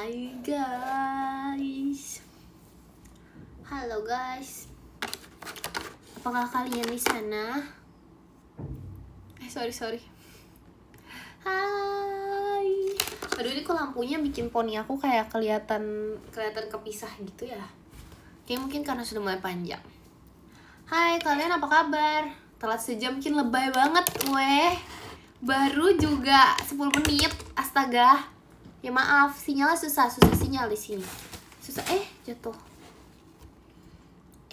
Hai guys. Halo guys. Apakah kalian di sana? Sorry. Hai. Aduh, ini kok lampunya bikin poni aku kayak kelihatan kepisah gitu ya. Kayak mungkin karena sudah mulai panjang. Hai, kalian apa kabar? Telat sejam, mungkin lebay banget weh. Baru juga 10 menit. Astaga. Ya maaf, sinyalnya susah sinyal di sini. Susah jatuh.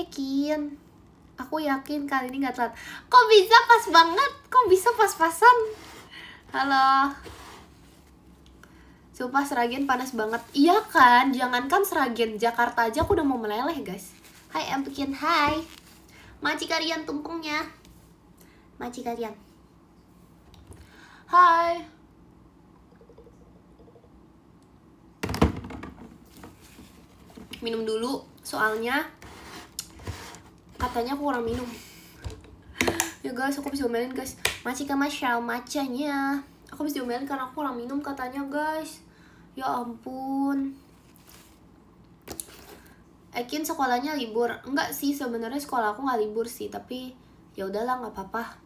Kin, aku yakin kali ini gak telat. Kok bisa pas banget? Kok bisa pas-pasan? Halo. Sumpah Seragen panas banget. Iya kan, jangankan Seragen, Jakarta aja aku udah mau meleleh guys. Hai Empikin, hai. Maci kalian tumpengnya. Maci kalian. Hai. Minum dulu, soalnya katanya aku kurang minum. Ya guys, aku bisa omelin guys. Macika Masyal macanya. Aku bisa omelin karena aku kurang minum katanya guys. Ya ampun. Ekin sekolahnya libur. Enggak sih, sebenarnya sekolah aku nggak libur sih, tapi ya udahlah nggak apa-apa.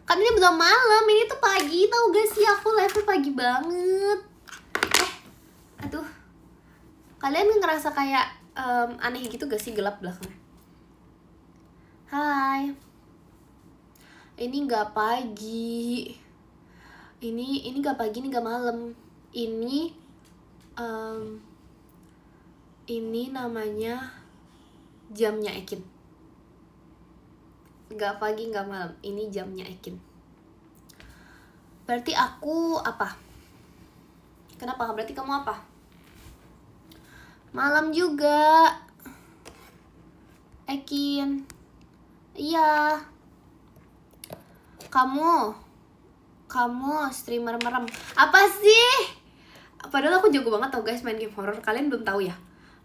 Kan ini belum malam, ini tuh pagi tau gak sih, aku live pagi banget. Aduh. Kalian ngerasa kayak aneh gitu gak sih, gelap belakang? Hai. Ini gak pagi. Ini gak pagi, ini gak malam. Ini namanya jamnya Ekin. Gak pagi, gak malam. Ini jamnya Ekin. Berarti aku apa? Kenapa? Berarti kamu apa? Malam juga. Ekin. Iya. Kamu streamer merem. Apa sih? Padahal aku jago banget tau guys main game horror. Kalian belum tahu ya?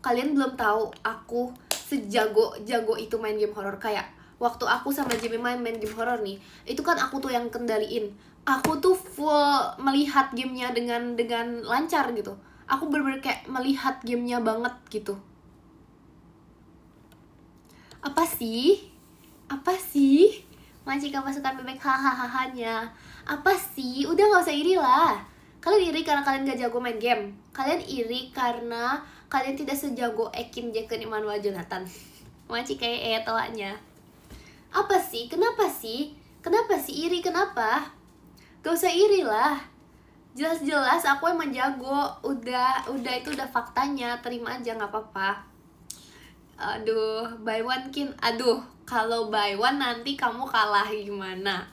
Kalian belum tahu aku sejago itu main game horror. Kayak waktu aku sama Jimmy main game horror nih, itu kan aku tuh yang kendaliin. Aku tuh full melihat gamenya dengan lancar gitu. Aku bener-bener kayak melihat gamenya banget gitu. Apa sih? Macika pasukan bebek hahaha-nya. Apa sih? Udah gak usah iri lah. Kalian iri karena kalian gak jago main game. Kalian iri karena kalian tidak sejago Ekin, Jacken, Immanuel, Jonathan. Macika toanya. Apa sih? Kenapa sih iri? Kenapa? Gak usah iri lah. Jelas-jelas aku emang jago. Udah itu udah faktanya. Terima aja, gak apa-apa. Aduh, buy one Kin. Aduh, kalau buy one nanti kamu kalah gimana?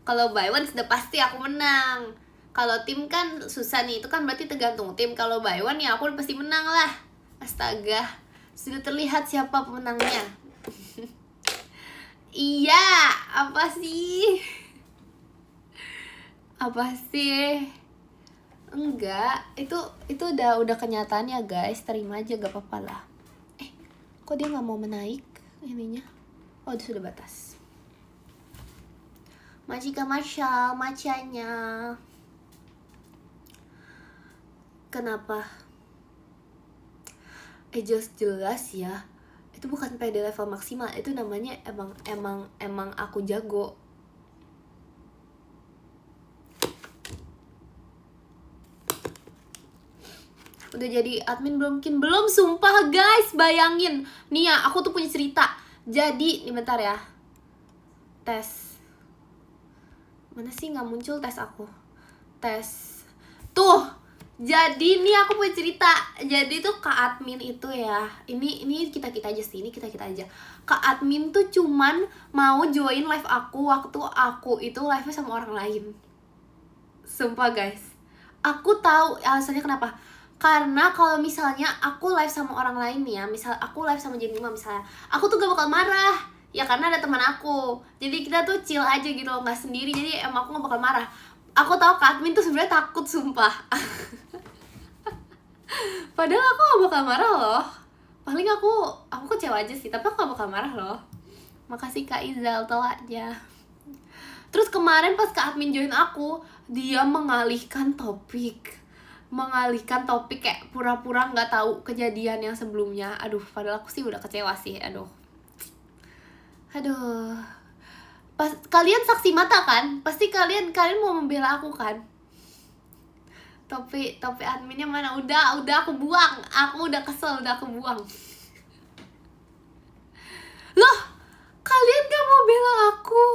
Kalau buy one sudah pasti aku menang. Kalau tim kan susah nih, itu kan berarti tergantung tim. Kalau buy one ya aku pasti menang lah. Astaga, sudah terlihat siapa pemenangnya. Iya, apa sih? Enggak, itu udah kenyataannya guys. Terima aja, gak apa-apa lah. Kok dia nggak mau menaik ininya? Oh, itu sudah batas. Macika Masyal macanya. Kenapa? Jelas ya. Itu bukan PD level maksimal. Itu namanya emang aku jago. Udah jadi admin belum sumpah guys, bayangin nih ya, aku tuh punya cerita. Jadi nih bentar ya, tes mana sih, nggak muncul tes aku, tes tuh. Jadi nih aku punya cerita. Jadi tuh kak admin itu ya, ini kita aja sih, kak admin tuh cuman mau join live aku waktu aku itu live sama orang lain. Sumpah guys, aku tahu alasannya kenapa. Karena kalau misalnya aku live sama orang lain nih ya, misal aku live sama Jenny misalnya, aku tuh gak bakal marah. Ya karena ada teman aku. Jadi kita tuh chill aja gitu loh, gak sendiri. Jadi emang aku gak bakal marah. Aku tahu Kak admin tuh sebenarnya takut sumpah. Padahal aku gak bakal marah loh. Paling aku kecewa aja sih, tapi aku gak bakal marah loh. Makasih Kak Izal, tau aja. Terus kemarin pas Kak admin join aku, dia mengalihkan topik. mengalihkan topik kayak pura-pura nggak tahu kejadian yang sebelumnya. Aduh, padahal aku sih udah kecewa sih. Aduh. Pas kalian saksi mata kan? Pasti kalian mau membela aku kan? Topi adminnya mana? Udah aku buang. Aku udah kesel, udah aku buang. Loh, kalian gak mau bela aku?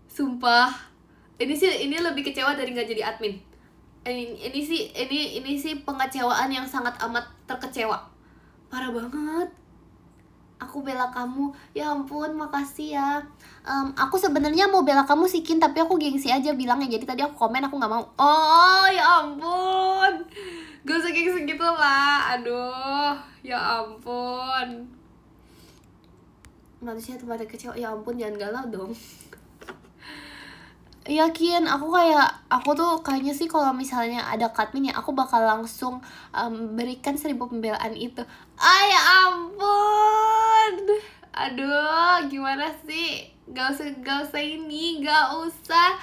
Sumpah. Ini lebih kecewa dari nggak jadi admin. Ini sih pengecewaan yang sangat amat terkecewa. Parah banget. Aku bela kamu. Ya ampun, makasih ya. Aku sebenarnya mau bela kamu sih Kin, tapi aku gengsi aja bilangnya. Jadi tadi aku komen aku nggak mau. Oh ya ampun. Gak usah gengsi gitu lah. Aduh, ya ampun. Manusia tuh pada kecewa. Ya ampun, jangan galau dong. Yakin, aku tuh kayaknya sih kalau misalnya ada Katmin ya aku bakal langsung berikan 1000 pembelaan itu. Ya ampun. Aduh, gimana sih? Gak usah ini, gak usah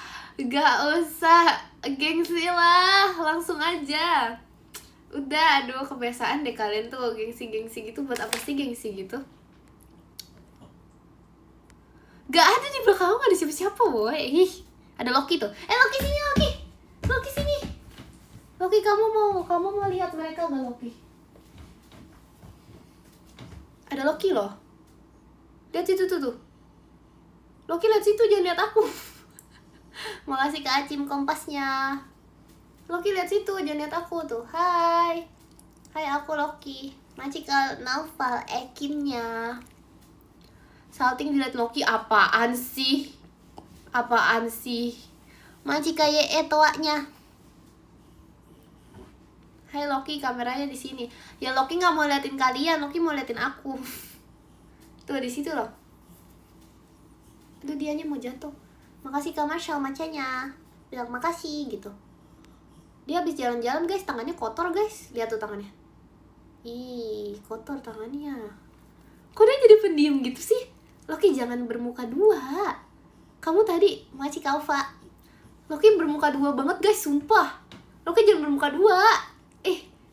gengsi lah, langsung aja. Udah, aduh kebiasaan deh kalian tuh gengsi gitu. Buat apa sih gengsi gitu? Gak ada di belakang aku, gak ada siapa-siapa boy. Ada Loki tuh. Loki sini, Loki sini. Loki, kamu mau lihat mereka nggak, Loki? Ada Loki loh. Lihat situ tuh. Loki lihat situ, jangan lihat aku. Makasih Kak Acim kompasnya. Loki lihat situ, jangan lihat aku tuh. Hai, aku Loki. Magical Naufal Ekinnya. Salting dilihat Loki, apaan sih? Maci kayak toaknya. Hai Loki, kameranya di sini. Ya Loki nggak mau liatin kalian, Loki mau liatin aku. Tuh di situ loh. Aduh, dianya mau jatuh. Makasih Kak Marshall macanya. Bilang makasih gitu. Dia habis jalan-jalan guys, tangannya kotor guys. Lihat tuh tangannya. Ih, kotor tangannya. Kok dia jadi pendiam gitu sih? Loki jangan bermuka dua. Kamu tadi Maci Kalva. Loki bermuka dua banget guys, sumpah. Loki jangan bermuka dua.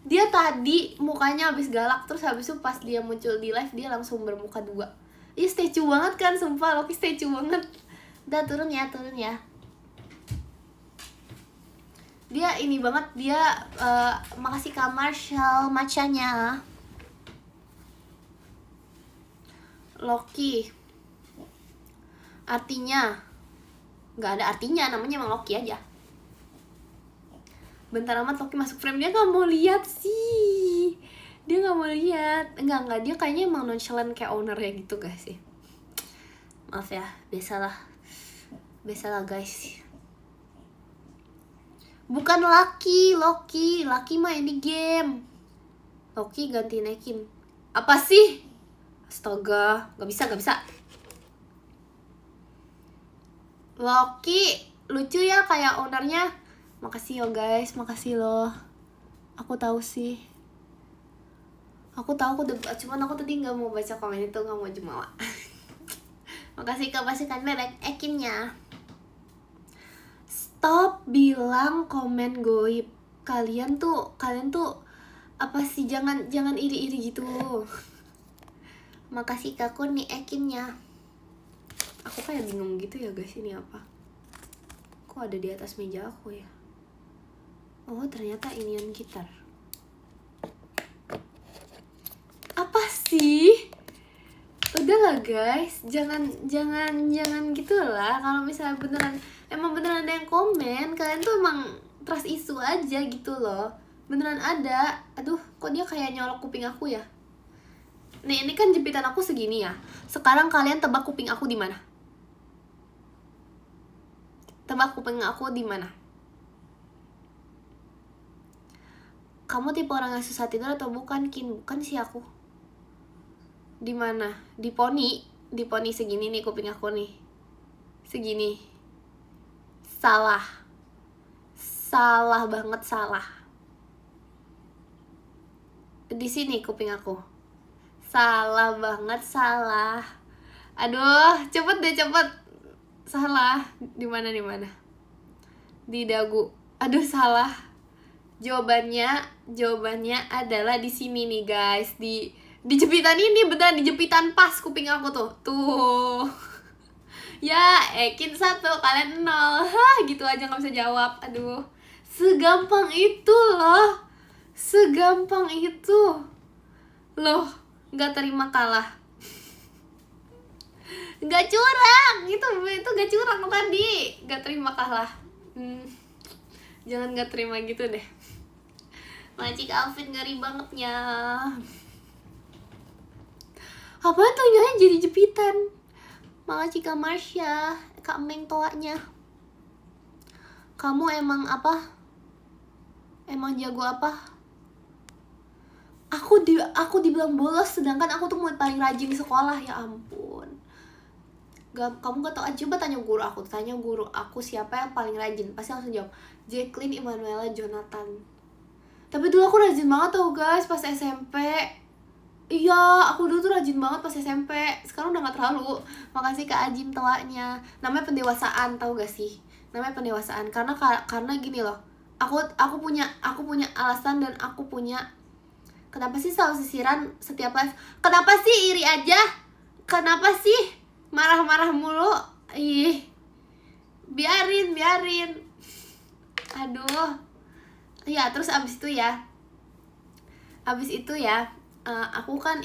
Dia tadi mukanya habis galak, terus habis itu pas dia muncul di live dia langsung bermuka dua. Iya, statue banget kan, sumpah Loki statue banget. Udah turun ya. Dia ini banget, dia makasih Kak Marshall macanya. Loki artinya nggak ada artinya, namanya emang Loki aja. Bentar amat Loki masuk frame, dia nggak mau lihat sih. Dia nggak mau lihat. Enggak, dia kayaknya emang nonchalant kayak ownernya gitu guys sih. Maaf ya, biasalah guys. Bukan Loki mah ini game. Loki ganti naikin. Apa sih? Astaga, nggak bisa. Loki lucu ya kayak ownernya. Makasih yo guys, makasih loh. Aku tahu sih. Aku cuman aku tadi nggak mau baca komen itu, nggak mau jumawa. Makasih Kak pasukan merek Ekinnya. Stop bilang komen goib. Kalian tuh apa sih, jangan iri gitu. Makasih Kak Kurni Ekinnya. Aku kayak bingung gitu ya guys, ini apa? Kok ada di atas meja aku ya? Oh ternyata inian gitar. Apa sih? Udahlah guys, jangan gitu lah. Kalau misalnya beneran ada yang komen, kalian tuh emang trust isu aja gitu loh. Beneran ada. Aduh, kok dia kayak nyolok kuping aku ya? Nih, ini kan jepitan aku segini ya. Sekarang kalian tebak kuping aku di mana? Tebak kuping aku di mana? Kamu tipe orang yang susah tidur atau bukan, Kin? Bukan sih aku. Di mana? Di poni segini nih kuping aku nih. Segini. Salah banget, salah. Di sini kuping aku. Salah banget, salah. Aduh, cepet. Salah. Di mana? Di dagu. Aduh, salah. Jawabannya adalah di sini nih guys, di jepitan ini, beneran di jepitan pas kuping aku tuh. Ya, Ekin 1, kalian 0. Hah, gitu aja nggak bisa jawab. Aduh, segampang itu loh, segampang itu loh. Nggak terima kalah, nggak curang, itu nggak curang tadi, nggak terima kalah. Jangan nggak terima gitu deh. Macik Alvin ngeri bangetnya. Apaan tuh nyanya jadi jepitan? Makasih Kak Marsha, Kak Meng toanya. Kamu emang apa? Emang jago apa? Aku dibilang bolos, sedangkan aku tuh murid paling rajin di sekolah. Ya ampun. Kamu gak tau aja, coba tanya guru aku siapa yang paling rajin, pasti langsung jawab Jacqueline Emanuela Jonathan. Tapi dulu aku rajin banget tau guys pas SMP. Iya, aku dulu tuh rajin banget pas SMP. Sekarang udah gak terlalu. Makasih Kak Ajim toanya. Namanya pendewasaan, tau gak sih? Namanya pendewasaan karena gini loh. Aku punya alasan dan aku punya. Kenapa sih selalu sisiran setiap live? Kenapa sih iri aja? Kenapa sih marah-marah mulu? Ih, biarin. Aduh. Ya, terus abis itu ya, aku kan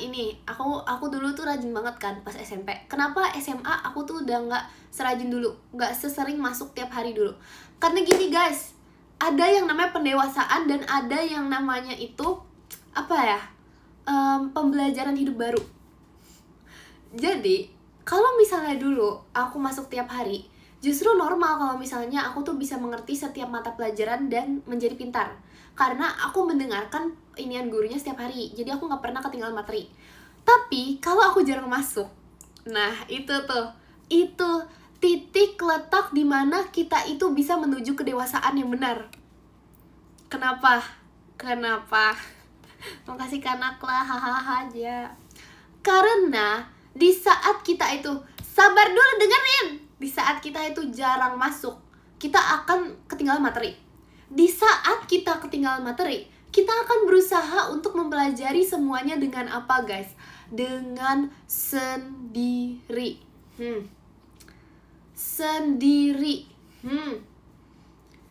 aku dulu tuh rajin banget kan pas SMP. Kenapa SMA aku tuh udah nggak serajin dulu, nggak sesering masuk tiap hari dulu? Karena gini guys, ada yang namanya pendewasaan dan ada yang namanya itu apa ya, pembelajaran hidup baru. Jadi kalau misalnya dulu aku masuk tiap hari, justru normal kalau misalnya aku tuh bisa mengerti setiap mata pelajaran dan menjadi pintar. Karena aku mendengarkan inian gurunya setiap hari, jadi aku nggak pernah ketinggalan materi. Tapi kalau aku jarang masuk, nah itu titik letak dimana kita itu bisa menuju kedewasaan yang benar. Kenapa? Makasih Kanaklah, hahaha aja. Karena di saat kita itu, sabar dulu dengerin, di saat kita itu jarang masuk, kita akan ketinggalan materi. Di saat kita ketinggalan materi, kita akan berusaha untuk mempelajari semuanya dengan apa guys? Dengan sendiri.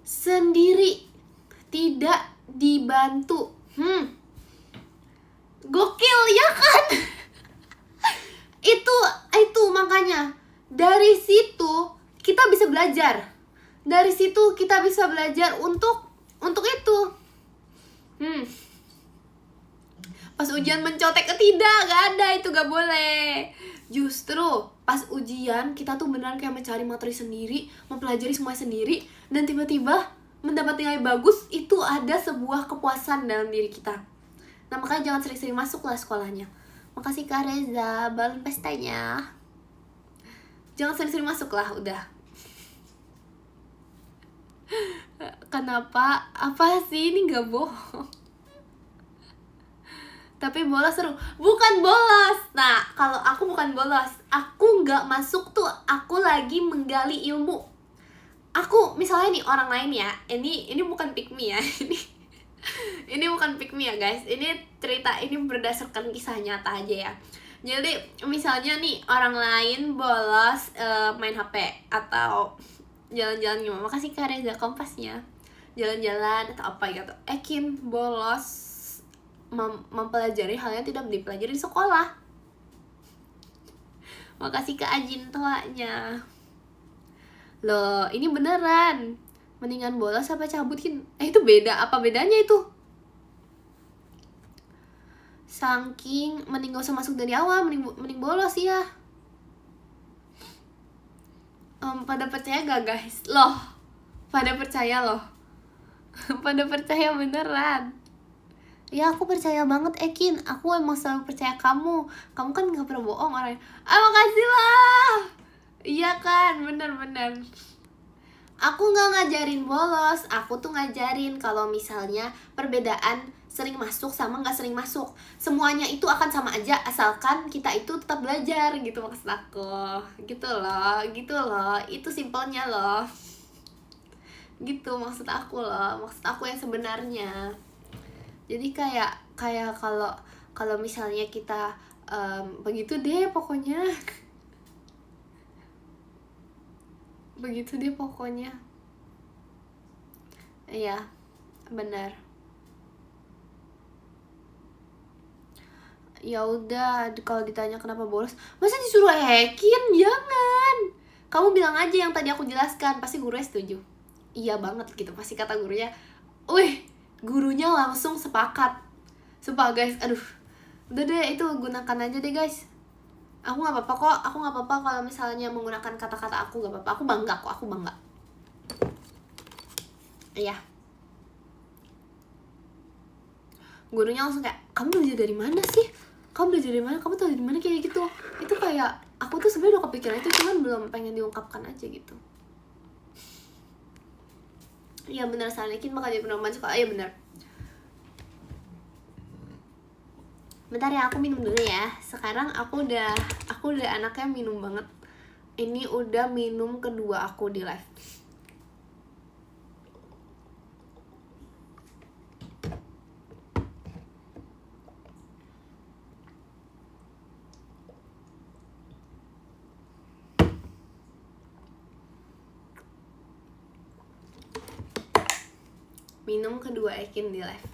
Sendiri, tidak dibantu. Gokil ya kan? itu makanya dari situ kita bisa belajar. Dari situ kita bisa belajar untuk itu. Pas ujian mencontek tidak, gak ada, itu gak boleh. Justru pas ujian kita tuh beneran kayak mencari materi sendiri, mempelajari semuanya sendiri, dan tiba-tiba mendapat nilai bagus. Itu ada sebuah kepuasan dalam diri kita. Nah makanya jangan sering-sering masuk lah sekolahnya. Makasih Kak Reza, balon pestanya. Jangan sering-sering masuk lah, udah. Kenapa? Apa sih, ini gak bohong. Tapi bolos seru. Bukan bolos. Nah, kalau aku bukan bolos, aku gak masuk tuh, aku lagi menggali ilmu. Aku, misalnya nih orang lain ya, ini bukan pick me ya, ini bukan pick me ya guys, ini cerita, ini berdasarkan kisah nyata aja ya. Jadi misalnya nih orang lain bolos main HP atau jalan-jalan gimana. Makasih Kak Reza kompasnya. Jalan-jalan atau apa gitu. Ekin bolos mempelajari hal yang tidak dipelajari di sekolah. Makasih Kak Ajin toanya. Loh, ini beneran. Mendingan bolos apa cabutin? Itu beda. Apa bedanya itu? Saking mending gak usah masuk dari awal, mending bolos ya. Pada percaya gak guys? Loh, pada percaya loh. Pada percaya beneran. Ya aku percaya banget Ekin, aku emang selalu percaya kamu. Kamu kan gak pernah bohong orangnya. Makasih lah. Iya kan, bener-bener. Aku gak ngajarin bolos, aku tuh ngajarin kalau misalnya perbedaan sering masuk sama gak sering masuk, semuanya itu akan sama aja asalkan kita itu tetap belajar gitu maksud aku. Gitu loh, itu simpelnya loh. gitu maksud aku loh, maksud aku yang sebenarnya. Jadi kayak kalau misalnya kita begitu deh pokoknya. Begitu deh pokoknya. Iya, benar. Ya udah, kalau ditanya kenapa bolos, masa disuruh hackin? Jangan. Kamu bilang aja yang tadi aku jelaskan, pasti gurunya setuju. Iya banget gitu, pasti kata gurunya. Wih, gurunya langsung sepakat. Sumpah guys, aduh. Udah deh, itu gunakan aja deh guys. Aku nggak apa-apa kok, aku nggak apa-apa kalau misalnya menggunakan kata-kata aku, nggak apa-apa. Aku bangga kok, aku bangga. Iya. Gurunya langsung kayak, kamu belajar dari mana sih? Kamu belajar dari mana? Kamu tahu dari mana kayak gitu? Itu kayak aku tuh sebenarnya udah kepikiran itu, cuman belum pengen diungkapkan aja gitu. Iya benar, Salikin bakal jadi pedoman sekolah. Iya benar. Bentar ya, aku minum dulu ya. Sekarang aku udah anaknya minum banget. Ini udah minum kedua aku di live. Minum kedua Ekin di live.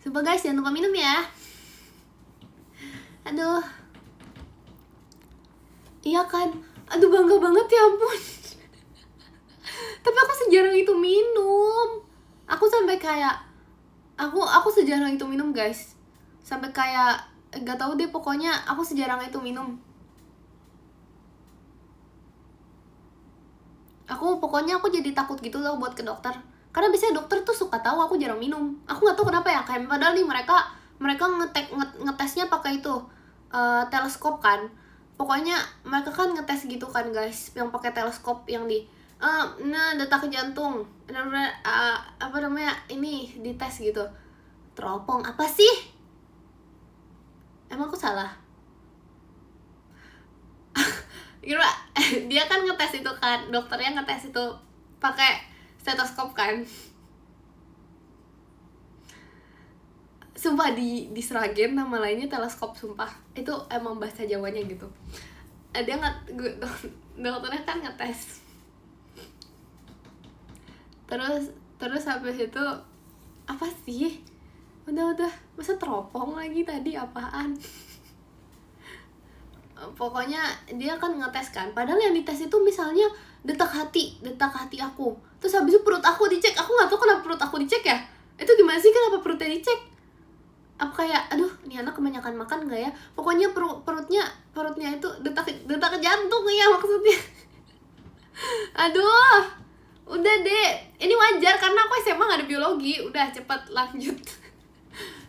Sumpah guys, jangan lupa minum ya. Aduh. Iya kan? Aduh bangga banget ya ampun. Tapi aku sejarang itu minum. Aku sampai kayak aku sejarang itu minum guys. Sampai kayak gak tahu deh, pokoknya aku sejarang itu minum. Pokoknya aku jadi takut gitu loh buat ke dokter. Karena biasanya dokter tuh suka tahu aku jarang minum. Aku nggak tahu kenapa ya, kayak padahal nih mereka ngetesnya pakai itu teleskop kan. Pokoknya mereka kan ngetes gitu kan guys, yang pakai teleskop yang di detak jantung, apa namanya ini dites gitu. Teropong apa sih? Emang aku salah? Gila, dia kan ngetes itu kan, dokternya ngetes itu pakai stetoskop kan. Sumpah di Sragen nama lainnya teleskop, sumpah. Itu emang bahasa Jawanya gitu. Dia dokternya kan ngetes. Terus habis itu apa sih? Udah, masa teropong lagi tadi apaan? Pokoknya dia kan ngetes kan, padahal yang dites itu misalnya detak hati aku, terus habis itu perut aku dicek. Aku nggak tahu kenapa perut aku dicek ya, itu gimana sih, kenapa perutnya dicek? Apa kayak aduh ini anak kebanyakan makan nggak ya? Pokoknya perutnya itu detak jantung ya maksudnya. Aduh, udah deh, ini wajar karena aku SMA nggak ada biologi. Udah cepat lanjut.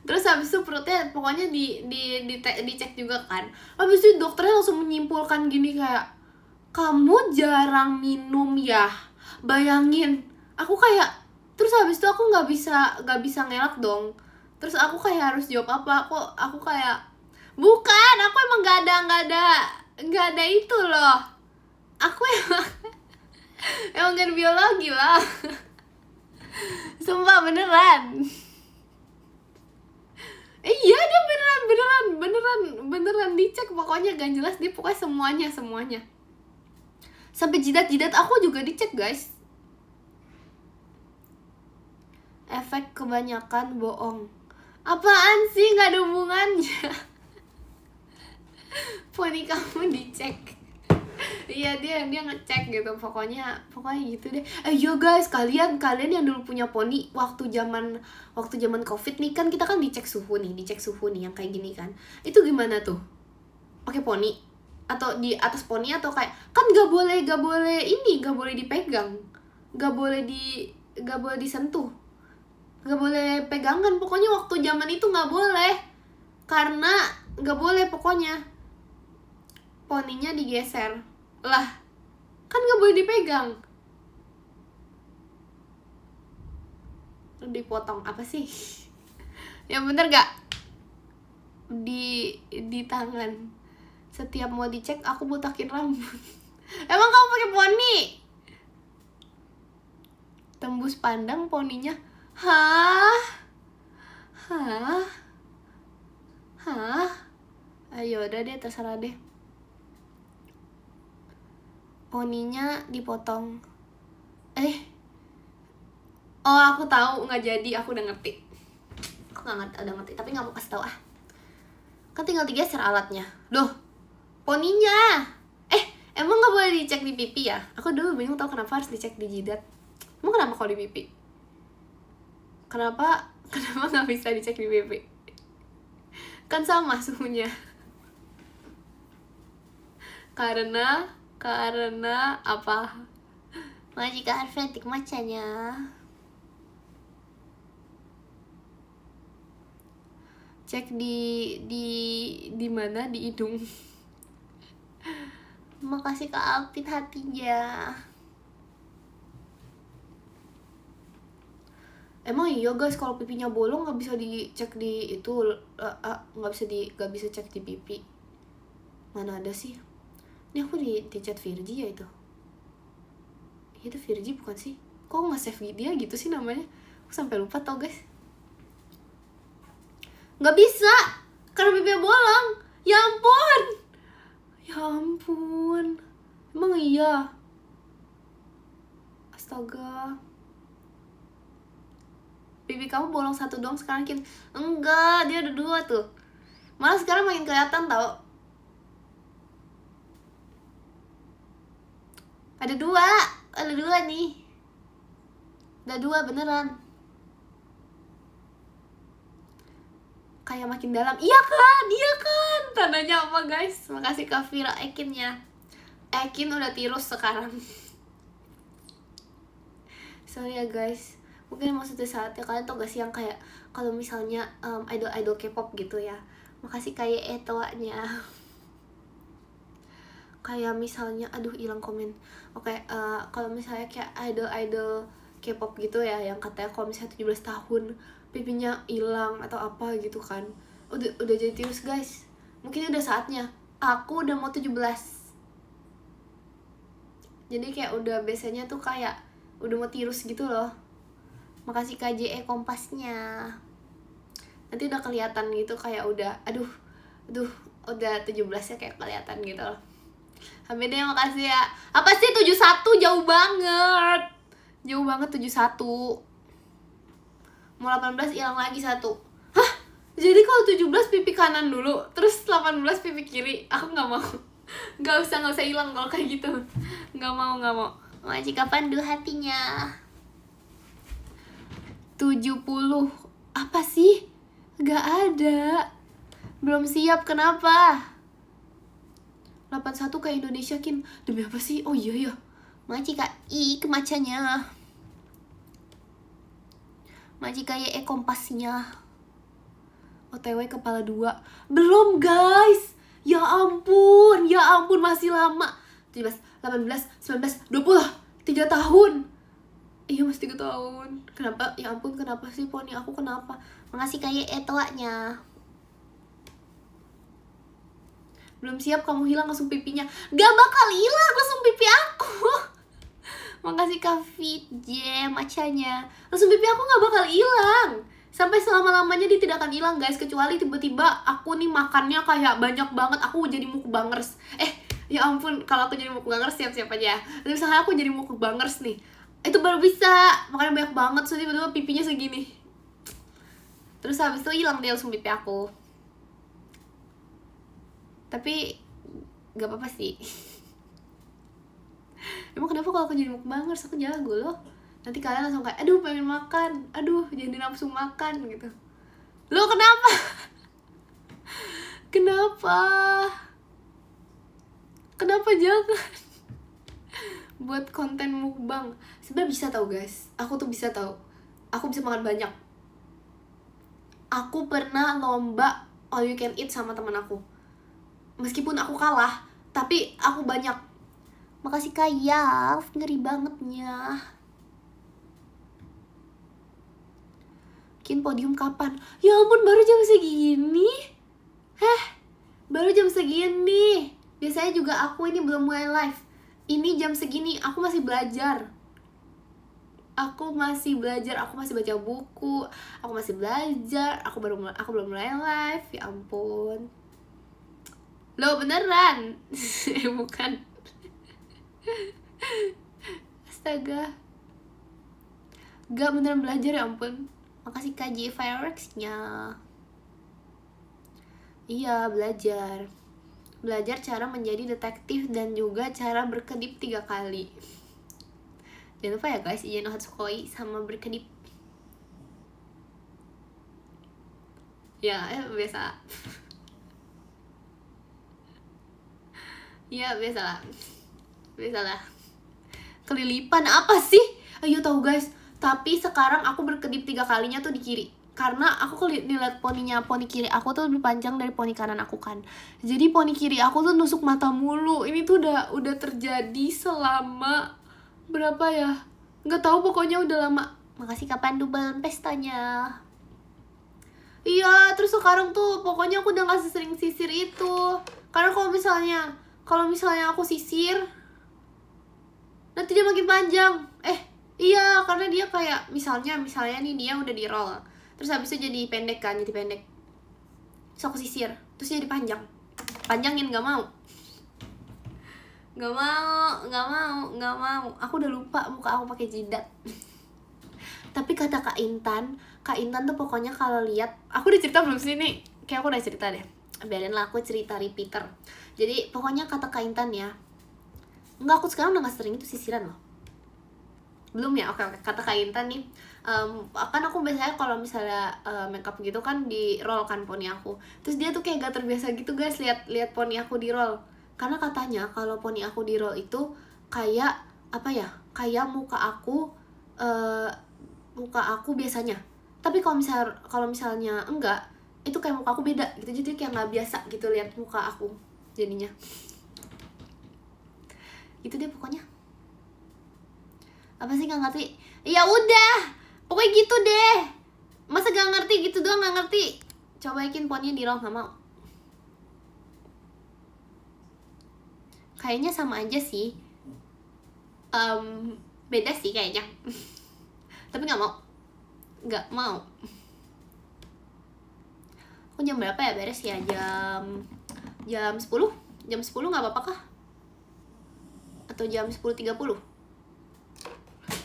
Terus habis itu perutnya pokoknya dicek juga kan. Habis itu dokternya langsung menyimpulkan gini kayak, kamu jarang minum ya. Bayangin. Aku kayak, terus habis itu aku nggak bisa ngelak dong. Terus aku kayak harus jawab apa? Aku kayak, bukan, aku emang nggak ada itu loh. Aku emang gak ada biologi lah. Sumpah beneran. Iya, dia beneran dicek. Pokoknya gak jelas, dia pokoknya semuanya. Sampai jidat aku juga dicek guys. Efek kebanyakan bohong. Apaan sih, gak ada hubungannya. Poni kamu dicek. Iya, dia ngecek gitu. Pokoknya gitu deh. Yo guys, kalian yang dulu punya poni waktu zaman Covid nih kan, kita kan dicek suhu nih yang kayak gini kan. Itu gimana tuh? Pakai poni atau di atas poni, atau kayak kan gak boleh dipegang. Gak boleh disentuh. Gak boleh pegangan. Pokoknya waktu zaman itu gak boleh. Karena gak boleh pokoknya. Poninya digeser lah, kan nggak boleh dipegang. Dipotong apa sih? Yang bener gak? Di tangan. Setiap mau dicek aku botakin rambut. Emang kamu pakai poni? Tembus pandang poninya. Hah? Hah? Hah? Ayo udah deh, terserah deh. Poninya dipotong. Oh aku tahu, nggak jadi, aku udah ngerti. Aku udah ngerti, tapi nggak mau kasih tahu ah. Kan tinggal digeser alatnya. Loh, poninya. Emang nggak boleh dicek di pipi ya? Aku dulu bingung tahu kenapa harus dicek di jidat. Emang kenapa kalau di pipi? Kenapa nggak bisa dicek di pipi? Kan sama suhunya. Karena apa? Majika arfetik macanya. Cek di mana? Di hidung. Makasih Kak Alpit hatinya. Emang iya guys, kalau pipinya bolong nggak bisa dicek di itu, nggak bisa cek di pipi. Mana ada sih? Ini aku di chat Virgi ya itu. Itu Virgi bukan sih? Kok nggak save dia gitu sih namanya? Aku sampai lupa tau guys. Nggak bisa, karena pipinya bolong. Ya ampun. Ya ampun. Emang iya? Astaga. Pipi kamu bolong satu dong sekarang, Kin. Enggak, dia ada 2 tuh. Malah sekarang makin kelihatan tau. Ada 2 nih. Ada 2 beneran. Kayak makin dalam. Iya kan. Tandanya apa guys? Makasih Kak Vira Ekinnya. Ekin udah tirus sekarang. Sorry ya guys. Mungkin maksudnya saatnya kalian tau gak sih yang kayak kalau misalnya idol K-pop gitu ya. Makasih kayak etoanya. Kayak misalnya hilang komen. Oke, kalau misalnya kayak idol K-pop gitu ya, yang katanya kalau misalnya 17 tahun pipinya hilang atau apa gitu kan. Udah jadi tirus guys. Mungkin udah saatnya. Aku udah mau 17. Jadi kayak udah biasanya tuh kayak udah mau tirus gitu loh. Makasih KJE kompasnya. Nanti udah kelihatan gitu kayak udah udah 17 ya, kayak kelihatan gitu loh. Hamid deh, makasih ya. Apa sih 71? Jauh banget 71. Mau 18 hilang lagi 1. Hah? Jadi kalau 17 pipi kanan dulu, terus 18 pipi kiri. Aku gak mau. Gak usah hilang kalau kayak gitu. Gak mau. Makasih kapan dulu hatinya. 70. Apa sih? Gak ada. Belum siap, kenapa? 81 kayak Indonesia, Kin. Demi apa sih? Oh iya ya. Makasih Kak I kemacanya. Makasih kayak kompasnya. OTW kepala 2. Belum guys. Ya ampun masih lama. 17, 18, 19, 20. 3 tahun. Iya masih 3 tahun. Kenapa? Ya ampun, kenapa sih poni aku, kenapa? Makasih kayak etoanya. Belum siap, kamu hilang langsung pipinya. Gak bakal hilang langsung pipi aku. Makasih Kak Fit J macanya. Langsung pipi aku gak bakal hilang. Sampai selama-lamanya dia tidak akan hilang guys. Kecuali tiba-tiba aku nih makannya kayak banyak banget, aku jadi mukbangers. Ya ampun, kalau aku jadi mukbangers siap-siap aja. Tapi misalnya aku jadi mukbangers nih, itu baru bisa makan banyak banget, so tiba-tiba pipinya segini. Terus habis itu hilang dia langsung pipi aku. Tapi gak apa-apa sih. Emang kenapa kalau aku jadi mukbangers, aku jago loh. Nanti kalian langsung kayak, aduh pengen makan, aduh jadi nafsu makan gitu. Lo kenapa? Kenapa jangan? Buat konten mukbang sebenarnya bisa tau guys. Aku tuh bisa tau. Aku bisa makan banyak. Aku pernah lomba all you can eat sama teman aku. Meskipun aku kalah, tapi aku banyak. Makasih Kak Yaf, ngeri bangetnya. Kin podium kapan? Ya ampun, baru jam segini. Baru jam segini. Biasanya juga aku ini belum mulai live. Ini jam segini, aku masih belajar. Aku masih belajar, aku masih baca buku, aku masih belajar, aku belum mulai live, ya ampun. Loh beneran. Bukan. Astaga. Gak beneran belajar, ya ampun. Makasih KJ Fireworks-nya. Iya, belajar. Belajar cara menjadi detektif dan juga cara berkedip 3 kali. Jangan lupa ya guys, Ijen no Hatsukoi sama berkedip. Ya, biasa. Ya, biasalah. Biasalah. Kelilipan apa sih? Ayo tahu guys, tapi sekarang aku berkedip 3 kalinya tuh di kiri. Karena aku ngeliat poni kiri aku tuh lebih panjang dari poni kanan aku kan. Jadi poni kiri aku tuh nusuk mata mulu. Ini tuh udah terjadi selama berapa ya? Nggak tahu, pokoknya udah lama. Makasih kapan double pestanya. Iya, terus sekarang tuh pokoknya aku udah gak sesering sisir itu. Karena kalau misalnya aku sisir, nanti dia makin panjang. Iya, karena dia kayak misalnya nih dia udah di roll, terus habis itu jadi pendek kan, terus aku sisir, terus jadi panjang. Panjangin, gak mau. Aku udah lupa muka aku pakai jidat. Tapi kata Kak Intan tuh pokoknya kalau lihat, aku udah cerita belum sih nih? Kayak aku udah cerita deh. Biarin lah aku cerita repeater. Jadi pokoknya kata Kak Intan ya. Enggak, aku sekarang udah gak sering itu sisiran loh. Belum ya? Oke. Kata Kak Intan nih, kan aku biasanya kalau misalnya makeup gitu kan di roll kan poni aku. Terus dia tuh kayak gak terbiasa gitu guys lihat poni aku di roll. Karena katanya kalau poni aku di roll itu kayak apa ya? Kayak muka aku biasanya. Tapi kalau misalnya enggak, itu kayak muka aku beda gitu. Jadi kayak nggak biasa gitu lihat muka aku jadinya. Gitu deh pokoknya. Apa sih nggak ngerti? Ya udah, pokoknya gitu deh. Masa gak ngerti gitu doang, nggak ngerti. Coba yakin poninya di roll, nggak mau. Kayaknya sama aja sih. Beda sih kayaknya. Tapi nggak mau. Aku jam berapa ya beres ya? Jam 10? Jam 10 nggak apa-apa kah? Atau jam 10.30?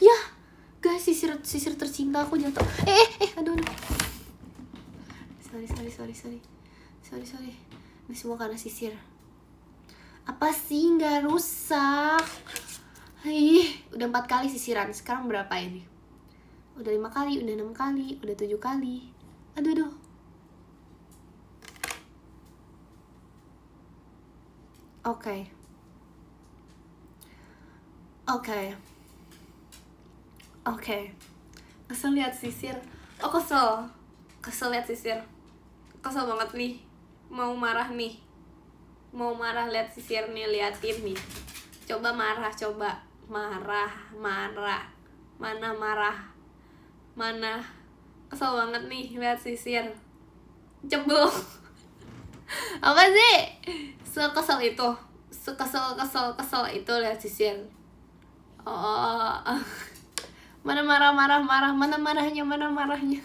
Ya guys, sisir tercinta aku jatuh. Aduh. Sorry. Ini semua karena sisir. Apa sih, nggak rusak? Udah 4 kali sisiran. Sekarang berapa ini? Udah 5 kali, udah 6 kali, udah 7 kali. Aduh. Oke. Kesel lihat sisir. Kesel lihat sisir. Kesel banget nih. Mau marah lihat sisir nih, liatin nih. Coba marah. Mana marah? Mana? Kesel banget nih lihat sisir. Cebol. Apa sih? Sekesel itu lihat sisir. Mana mana marahnya.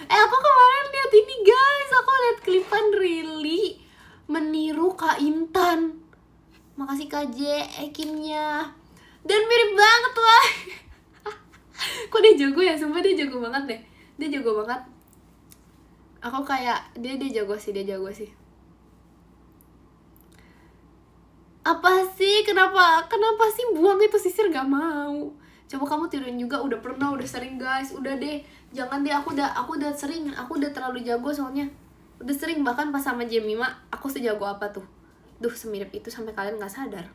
Aku kemarin lihat ini guys, aku lihat klipan Rili meniru Kak Intan. Makasih KJ Ekinnya. Dan mirip banget wah. Kok dia jago ya? Sumpah dia jago banget deh. Dia jago banget. Aku kayak dia jago sih. Apa sih? Kenapa sih buang itu sisir? Gak mau. Coba kamu tiruin juga. Udah sering guys. Udah deh, jangan deh. Aku udah sering. Aku udah terlalu jago soalnya. Udah sering, bahkan pas sama Jemima aku sejago apa tuh. Duh, semirip itu sampai kalian gak sadar.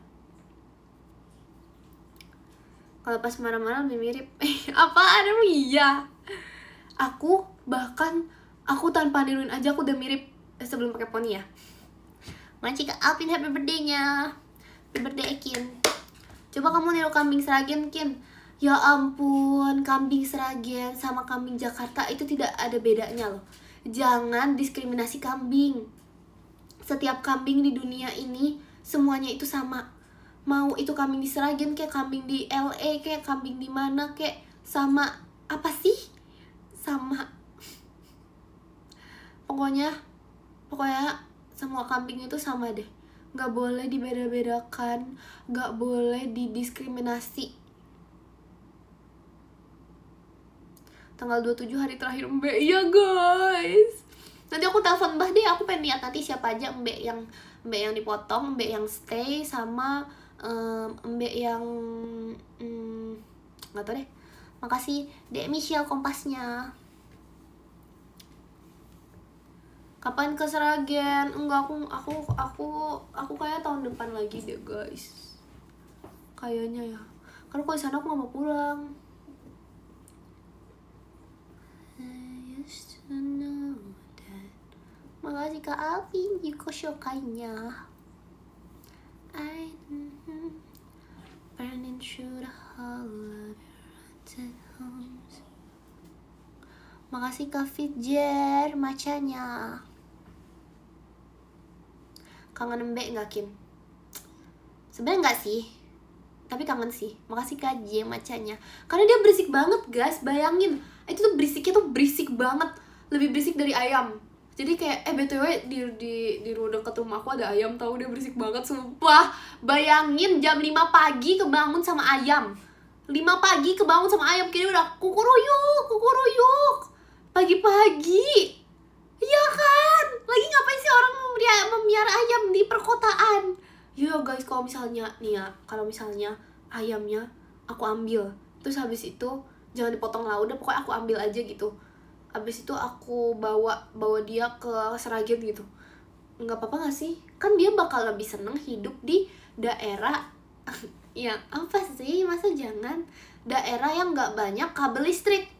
Kalau pas marah-marah lebih mirip. Apaan emang iya? Aku tanpa niruin aja aku udah mirip sebelum pakai poni ya. Makasih Kak Alvin, happy birthday-nya. Happy birthday Kin. Coba kamu niru kambing Sragen Kin. Ya ampun, kambing Sragen sama kambing Jakarta itu tidak ada bedanya loh. Jangan diskriminasi kambing. Setiap kambing di dunia ini semuanya itu sama. Mau itu kambing di Seragen kayak kambing di LA kayak kambing di mana kayak sama apa sih? Sama pokoknya semua kambing itu sama deh. Nggak boleh dibeda-bedakan, nggak boleh didiskriminasi. Tanggal 27 hari terakhir Mbak, iya guys. Nanti aku telepon Mbah deh, aku pengen lihat nanti siapa aja Mbak yang dipotong, Mbak yang stay, sama Mbak yang nggak tau deh. Makasih Dek Michelle kompasnya. Kapan ke Seragen? Enggak, aku kayak tahun depan lagi deh guys. Kayaknya ya. Karena kalau di sana aku nggak mau pulang. I used to know that. Makasih Kak Alvin juga shokainya. I burning through the whole of your homes. Makasih Kak Fitjer macanya. Kangen Mbak nggak Kim? Sebenarnya nggak sih, tapi kangen sih. Makasih Kak J macanya. Karena dia berisik banget guys, bayangin. Itu tuh berisiknya tuh berisik banget, lebih berisik dari ayam. Jadi kayak BTW di rumah dekat rumah aku ada ayam, tahu dia berisik banget sumpah. Bayangin jam 5 pagi kebangun sama ayam. 5 pagi kebangun sama ayam, kini udah kukuruyuk pagi-pagi. Iya kan? Lagi ngapain sih orang memiara ayam di perkotaan? Ya guys, kalau misalnya nih ya, kalau misalnya ayamnya aku ambil, terus habis itu jangan dipotong lah, udah pokoknya aku ambil aja gitu. Habis itu aku bawa dia ke Seragen gitu. Nggak apa-apa nggak sih? Kan dia bakal lebih seneng hidup di daerah ya apa sih, masa jangan daerah yang nggak banyak kabel listrik.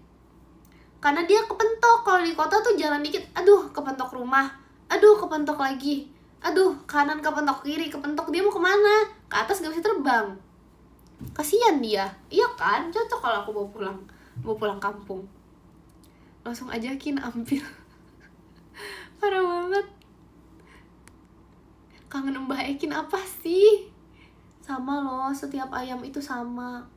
Karena dia kepentok, kalau di kota tuh jalan dikit, aduh kepentok rumah, aduh kepentok lagi, aduh kanan kepentok kiri, kepentok, dia mau kemana? Ke atas gak bisa terbang. Kasian dia, iya kan? Cocok kalau aku mau pulang kampung. Langsung ajakin ambil. Parah banget. Kangen Mbak Ekin apa sih? Sama loh, setiap ayam itu sama.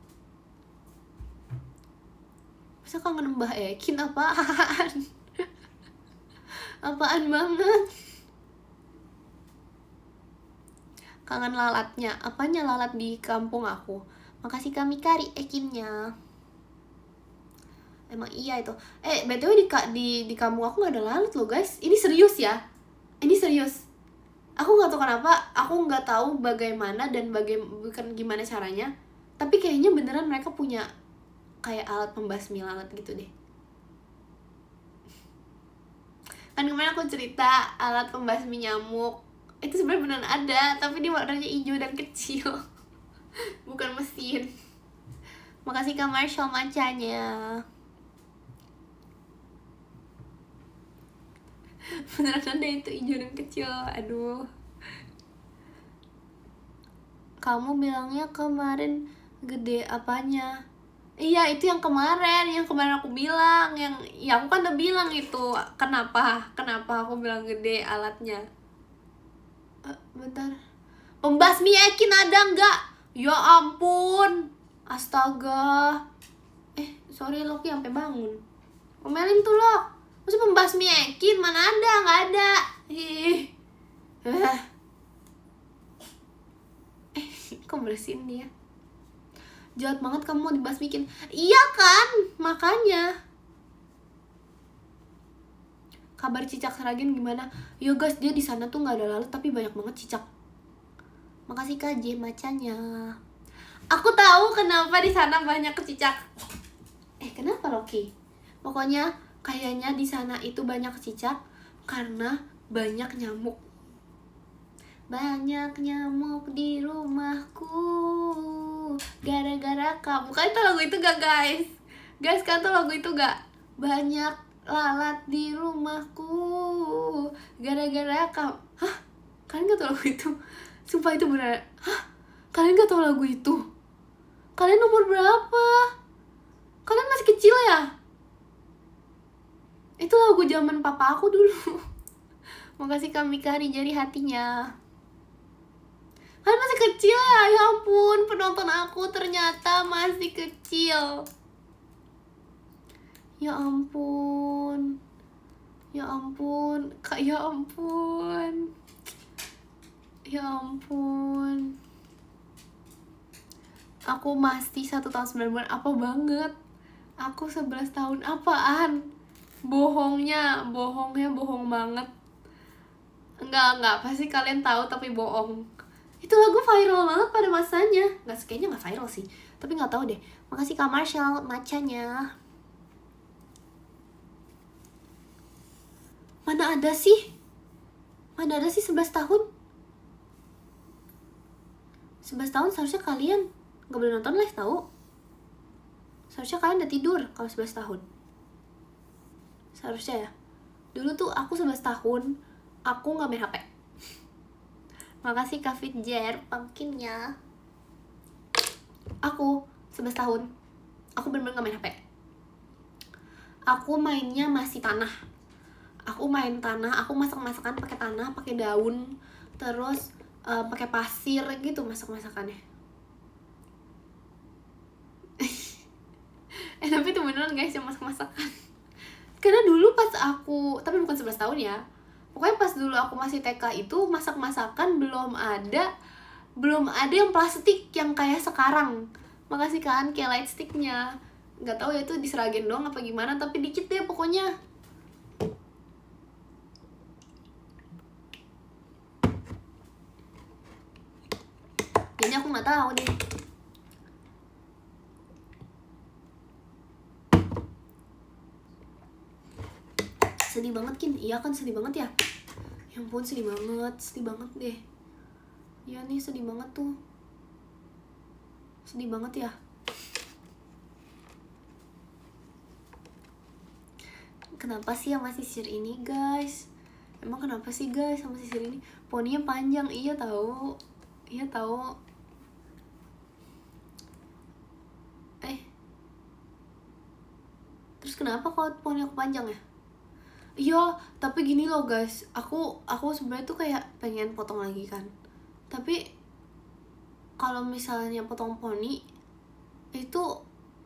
Masa kangen Mbah Ekin apaan? Apaan banget? Kangen lalatnya. Apanya lalat di kampung aku? Makasih kami Kari Ekinnya. Emang iya itu. BTW di kampung aku gak ada lalat loh guys. Ini serius ya. Ini serius. Aku gak tahu kenapa. Aku gak tahu bagaimana dan bukan gimana caranya. Tapi kayaknya beneran mereka punya kayak alat pembasmi lalat gitu deh. Kan kemarin aku cerita alat pembasmi nyamuk. Itu sebenarnya beneran ada, tapi dia warnanya hijau dan kecil. Bukan mesin. Makasih Kak Marshall macanya. Beneran ada itu hijau dan kecil. Aduh. Kamu bilangnya kemarin gede apanya? Iya, itu yang kemarin aku bilang, ya aku kan udah bilang itu. Kenapa aku bilang gede alatnya? Bentar. Pembasmi Ekin ada nggak? Ya ampun. Astaga. Sorry Loki sampai bangun. Omelin tuh lo. Masa pembasmi Ekin mana ada? Nggak ada. Kok bersihin dia? Jahat banget kamu mau dibasmikin. Iya kan? Makanya. Kabar cicak Seragen gimana? Yo guys, dia di sana tuh nggak ada lalat tapi banyak banget cicak. Makasih Kak J macanya. Aku tahu kenapa di sana banyak cicak. Kenapa Loki? Pokoknya kayaknya di sana itu banyak cicak karena banyak nyamuk. Banyak nyamuk di rumahku gara-gara kamu. Kan itu lagu itu gak guys? Guys, kan itu lagu itu gak? Banyak lalat di rumahku gara-gara kamu. Hah? Kalian gak tau lagu itu? Sumpah itu bener. Hah? Kalian gak tau lagu itu? Kalian umur berapa? Kalian masih kecil ya? Itu lagu zaman papa aku dulu. Makasih kami Kari jari hatinya. Kan masih kecil ya ampun, penonton aku ternyata masih kecil. Ya ampun. Ya ampun, Kak, ya ampun. Ya ampun. Aku masih 1 tahun 9 bulan, apa banget. Aku 11 tahun, apaan? Bohongnya bohong banget. Enggak, pasti kalian tahu tapi bohong. Itu lagu viral banget pada masanya. Kayaknya nggak viral sih, tapi nggak tahu deh. Makasih Kak Marshall macanya. Mana ada sih 11 tahun. 11 tahun seharusnya kalian nggak boleh nonton live tahu. Seharusnya kalian udah tidur kalau 11 tahun. Seharusnya ya. Dulu tuh aku 11 tahun, aku nggak main HP. Makasih Kak Fitjer pumpkinnya. Aku 11 tahun, aku bener-bener gak main HP. Aku mainnya masih tanah. Aku main tanah, aku masak-masakan pakai tanah, pakai daun, terus pakai pasir gitu masak-masakannya. Tapi itu beneran guys yang masak-masakan. Karena dulu pas aku, tapi bukan 11 tahun ya. Pokoknya pas dulu aku masih TK itu masak-masakan belum ada yang plastik yang kayak sekarang. Makasih kan kayak light sticknya. Nggak tahu ya itu diseragen doang apa gimana, tapi dikit deh pokoknya. Jadi aku nggak tahu deh. Sedih banget Kin, iya kan sedih banget ya. Ya ampun sedih banget deh. Iya nih sedih banget tuh. Sedih banget ya. Kenapa sih sama sisir ini guys? Emang kenapa sih guys sama sisir ini? Poninya panjang, iya tahu. Terus kenapa kalau poni aku panjang ya? Iya, tapi gini loh guys, aku sebenarnya tuh kayak pengen potong lagi kan. Tapi kalau misalnya potong poni itu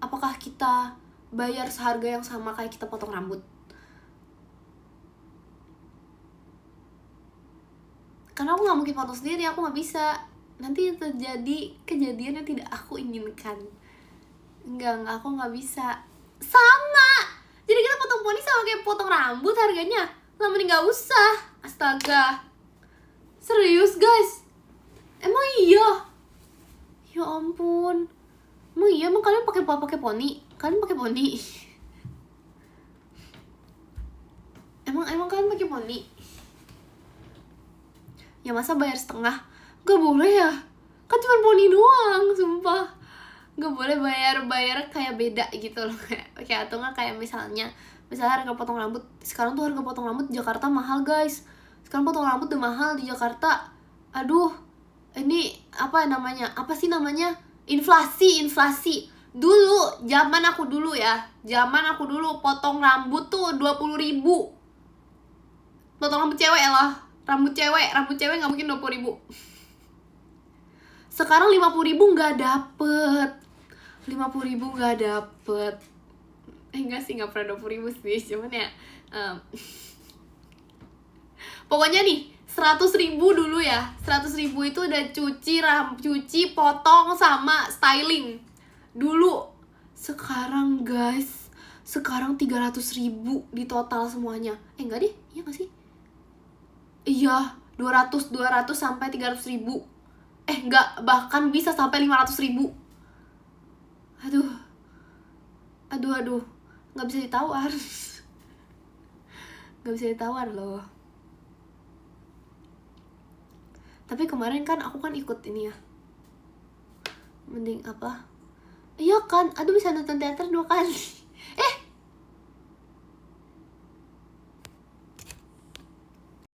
apakah kita bayar seharga yang sama kayak kita potong rambut? Karena aku nggak mungkin potong sendiri, aku nggak bisa. Nanti terjadi kejadian yang tidak aku inginkan. Enggak, aku nggak bisa. Sama. Jadi kita potong poni sama kayak potong rambut harganya. Lah mending nggak usah. Astaga. Serius guys? Emang iya? Ya ampun. Emang kalian pakai poni? Kalian pakai poni? Emang kalian pakai poni? Ya masa bayar setengah? Gak boleh ya? Kan cuma poni doang, sumpah. Gak boleh bayar kayak beda gitu loh. Kayak atau nggak kayak misalnya harga potong rambut. Sekarang tuh harga potong rambut di Jakarta mahal guys. Sekarang potong rambut udah mahal di Jakarta. Aduh, ini apa sih namanya? Inflasi. Dulu, zaman aku dulu potong rambut tuh 20.000. Potong rambut cewek lah. Rambut cewek gak mungkin 20.000. Sekarang 50.000 gak dapet. 50.000 gak dapet. Enggak sih, gak pernah 20.000 sih. Cuman ya pokoknya nih 100.000 dulu ya. 100.000 itu udah cuci, potong, sama styling dulu. Sekarang guys, 300.000 di total semuanya. Enggak deh, iya gak sih? Iya, 200 sampai 300.000. Enggak, bahkan bisa sampai 500.000. Aduh, nggak bisa ditawar loh. Tapi kemarin kan aku kan ikut ini ya, mending apa? Iya kan, bisa nonton teater 2 kali.